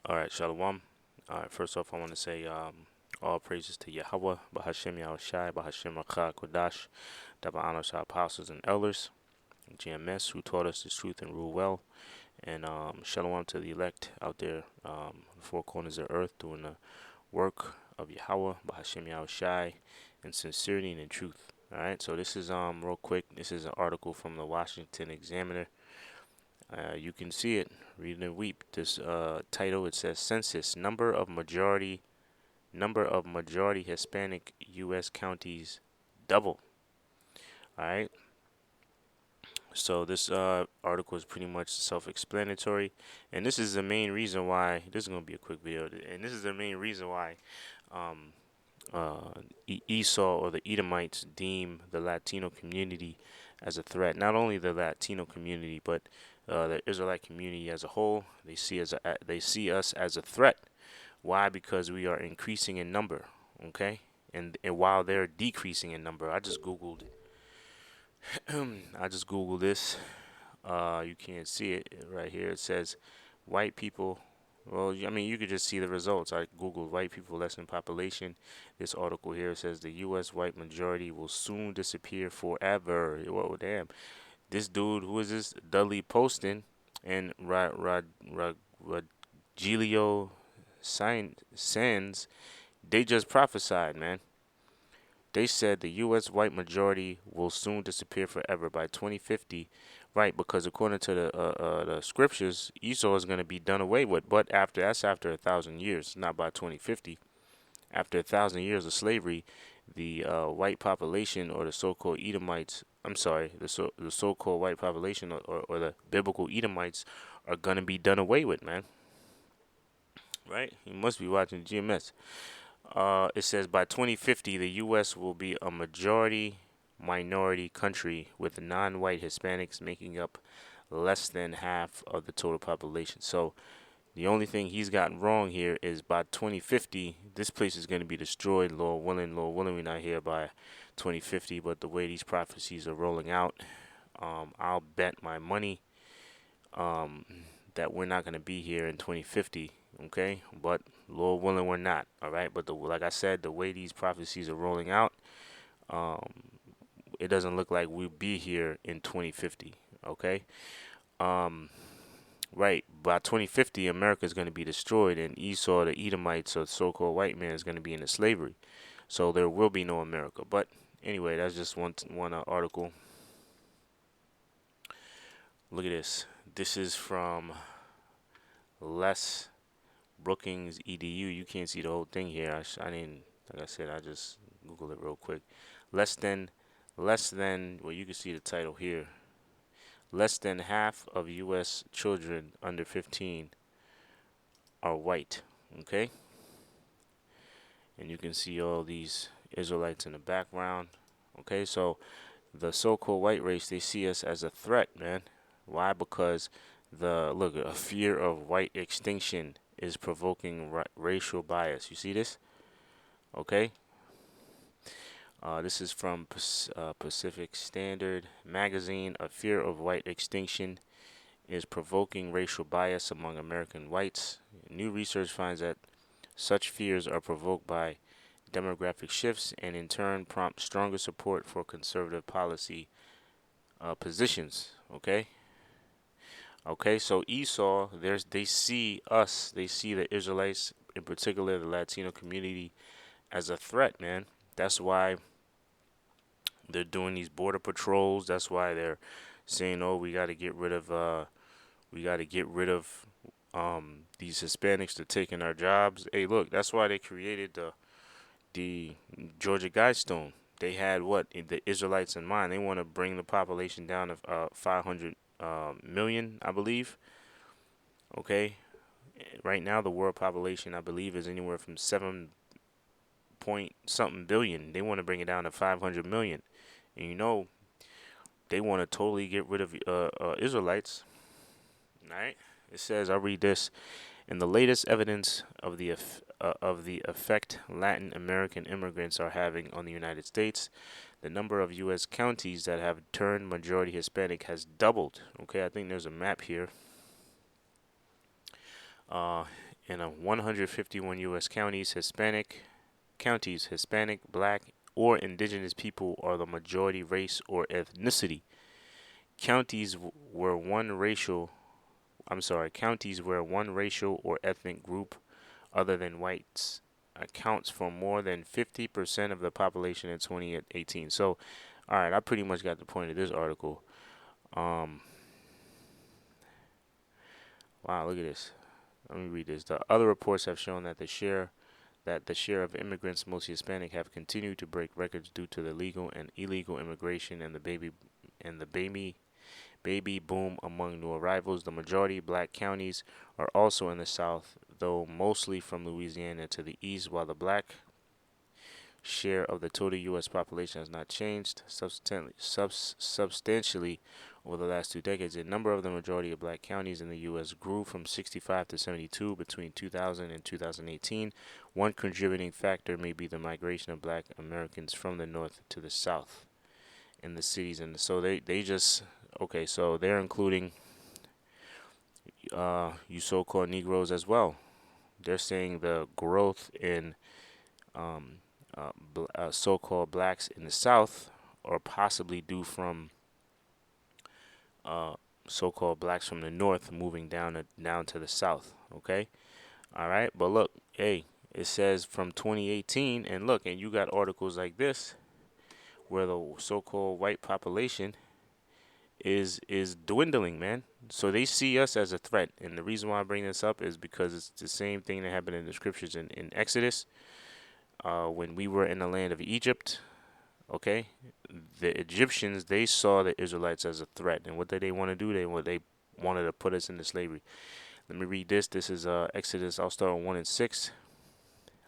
All right, shalawam. All right, first off, I want to say all praises to Yahawah, bahasham Yahawashi, bahasham Kodash, double honors our apostles and elders, GMS, who taught us the truth and rule well, and shalom to the elect out there, the four corners of the earth, doing the work of Yahawah, bahasham Yahawashi, in sincerity and in truth. All right, so this is real quick. This is an article from the Washington Examiner. You can see it. Read and weep. This title, it says census number of majority Hispanic U.S. counties double. All right. So this article is pretty much self-explanatory, and this is the main reason why. This is gonna be a quick video, and this is the main reason why um, Esau or the Edomites deem the Latino community as a threat. Not only the Latino community, but the Israelite community as a whole. They see us as a threat. Why? Because we are increasing in number. Okay, and while they're decreasing in number, I just googled this. You can't see it right here. It says white people. Well, I mean, you could just see the results. I googled white people lessen population. This article here says the U.S. white majority will soon disappear forever. Whoa, damn. This dude, who is this? Dudley Poston and Rogelio Sands, they just prophesied, man. They said the U.S. white majority will soon disappear forever by 2050. Right, because according to the scriptures, Esau is going to be done away with. But after 1,000 years, not by 2050. After 1,000 years of slavery, the white population, or the so-called Edomites, I'm sorry, the so-called white population, or the biblical Edomites, are going to be done away with, man. Right? You must be watching GMS. It says by 2050, the U.S. will be a majority minority country with non-white Hispanics making up less than half of the total population. So the only thing he's gotten wrong here is by 2050, this place is going to be destroyed. Lord willing, we're not here by 2050. But the way these prophecies are rolling out, I'll bet my money um, that we're not going to be here in 2050. Okay, but Lord willing, we're not. All right, but like I said, the way these prophecies are rolling out, um, it doesn't look like we'll be here in 2050. Okay, um, right. By 2050, America is going to be destroyed, and Esau, the Edomites, or so-called white man, is going to be into slavery. So there will be no America. But anyway, that's just one article. Look at this. This is from Les Brookings EDU. You can't see the whole thing here. I didn't, like I said, I just Googled it real quick. Less than, well, you can see the title here. Less than half of U.S. children under 15 are white. Okay? And you can see all these Israelites in the background. Okay, so the so-called white race, they see us as a threat, man. Why? Because a fear of white extinction is provoking racial bias. You see this? Okay. This is from Pacific Standard Magazine. A fear of white extinction is provoking racial bias among American whites. New research finds that such fears are provoked by demographic shifts and in turn prompt stronger support for conservative policy positions. Okay. Okay, so Esau, they see us, they see the Israelites, in particular the Latino community, as a threat, man. That's why they're doing these border patrols. That's why they're saying, "Oh, we got to get rid of, these Hispanics. They're taking our jobs." Hey, look, that's why they created the Georgia Guidestone. They had the Israelites in mind. They want to bring the population down to 500 million, I believe. Okay, right now the world population, I believe, is anywhere from 7 point something billion. They want to bring it down to 500 million, and they want to totally get rid of Israelites. All right, it says, I'll read this. In the latest evidence of the effect Latin American immigrants are having on the United States, the number of U.S. counties that have turned majority Hispanic has doubled. Okay, I think there's a map here. Uh, In 151 U.S. counties, Hispanic, Black, or Indigenous people are the majority race or ethnicity. Counties where one racial, counties where one racial or ethnic group other than whites accounts for more than 50% of the population in 2018. So, all right, I pretty much got the point of this article. Um, wow, look at this. Let me read this. The other reports have shown that the share of immigrants, mostly Hispanic, have continued to break records due to the legal and illegal immigration and the baby boom among new arrivals. The majority Black counties are also in the South, though mostly from Louisiana to the east, while the Black share of the total U.S. population has not changed substantially over the last 2 decades. The number of the majority of Black counties in the U.S. grew from 65 to 72 between 2000 and 2018. One contributing factor may be the migration of Black Americans from the North to the South in the cities. And so they just, okay, so they're including you so-called Negroes as well. They're saying the growth in um, so-called blacks in the South are possibly due from uh, so-called blacks from the North moving down to the South. Okay, all right. But look, hey, it says from 2018, and look, and you got articles like this where the so-called white population is dwindling, man. So they see us as a threat, and the reason why I bring this up is because it's the same thing that happened in the scriptures in Exodus. When we were in the land of Egypt, okay, the Egyptians, they saw the Israelites as a threat, and what did they want to do? They wanted to put us into slavery. Let me read this. This is Exodus. I'll start with 1 and 6.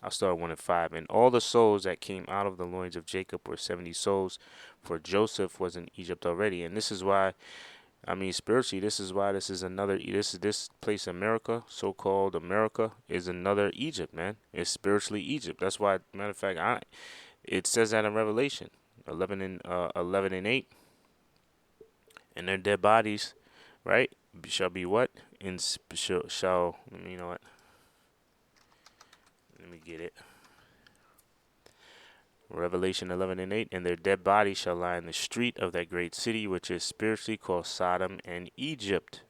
I'll start with 1 and 5. And all the souls that came out of the loins of Jacob were 70 souls, for Joseph was in Egypt already. And this is why, I mean, spiritually, this is why this is another, this place, America, so-called America, is another Egypt, man. It's spiritually Egypt. That's why, matter of fact, it says that in Revelation 11 and 8. And their dead bodies, right, shall be what? Shall, you know what? Let me get it. Revelation 11 and 8. And their dead bodies shall lie in the street of that great city, which is spiritually called Sodom and Egypt.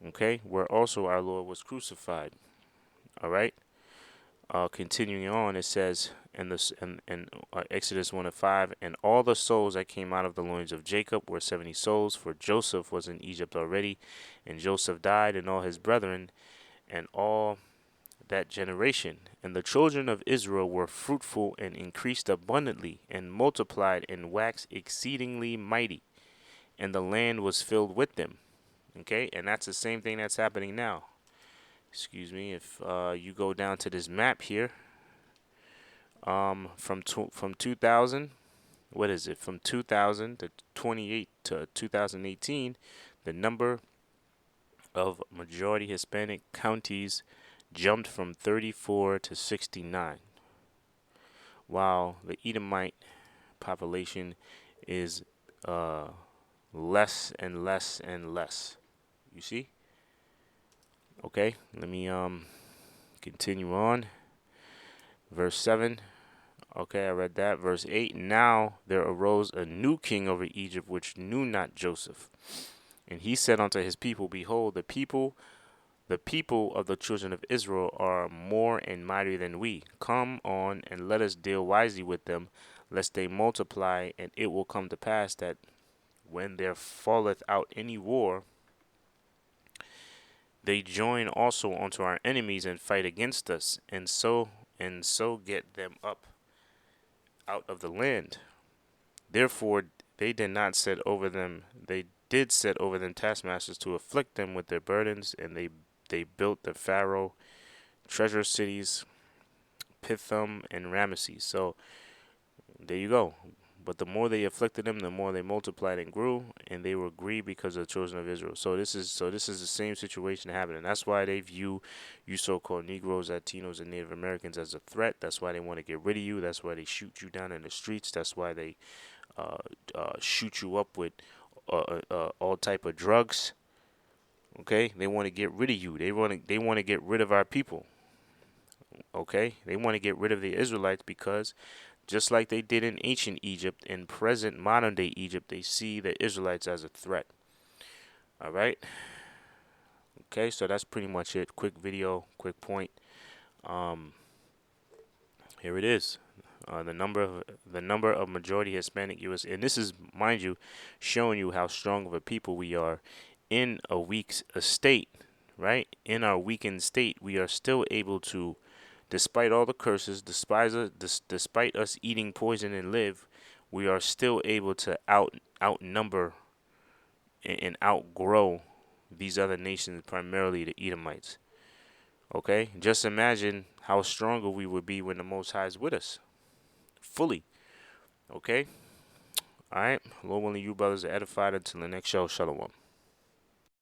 Okay, where also our Lord was crucified. All right. Continuing on, it says in Exodus 1 and 5, and all the souls that came out of the loins of Jacob were 70 souls, for Joseph was in Egypt already, and Joseph died, and all his brethren, and all that generation. And the children of Israel were fruitful and increased abundantly, and multiplied and waxed exceedingly mighty, and the land was filled with them. Okay, and that's the same thing that's happening now. Excuse me, if you go down to this map here, from 2000, what is it? From 2000 to 2018, the number of majority Hispanic counties jumped from 34 to 69, while the Edomite population is less and less and less. You see? Okay, let me continue on. Verse 7. Okay, I read that. Verse 8. Now there arose a new king over Egypt, which knew not Joseph. And he said unto his people, behold, the people of the children of Israel are more and mightier than we. Come on, and let us deal wisely with them, lest they multiply. And it will come to pass that when there falleth out any war, they join also unto our enemies and fight against us, and so get them up out of the land. Therefore they did not set over them. They did set over them taskmasters to afflict them with their burdens, and they built the Pharaoh treasure cities, Pithom and Ramesses. So there you go. But the more they afflicted them, the more they multiplied and grew, and they were grieved because of the children of Israel. So this is the same situation happening. That's why they view you so-called Negroes, Latinos, and Native Americans as a threat. That's why they want to get rid of you. That's why they shoot you down in the streets. That's why they shoot you up with all type of drugs. Okay, they want to get rid of you. They want to get rid of our people. Okay, they want to get rid of the Israelites because just like they did in ancient Egypt, in present modern day Egypt, they see the Israelites as a threat. All right. Okay, so that's pretty much it. Quick video, quick point. Um, Here it is. The number of majority Hispanic U.S. and this is, mind you, showing you how strong of a people we are in a state, right? In our weakened state, we are still able to, despite all the curses, despite us eating poison and live, we are still able to outnumber and outgrow these other nations, primarily the Edomites. Okay, just imagine how stronger we would be when the Most High is with us fully. Okay, all right. Lord willing, you brothers are edified until the next show. Shalawam.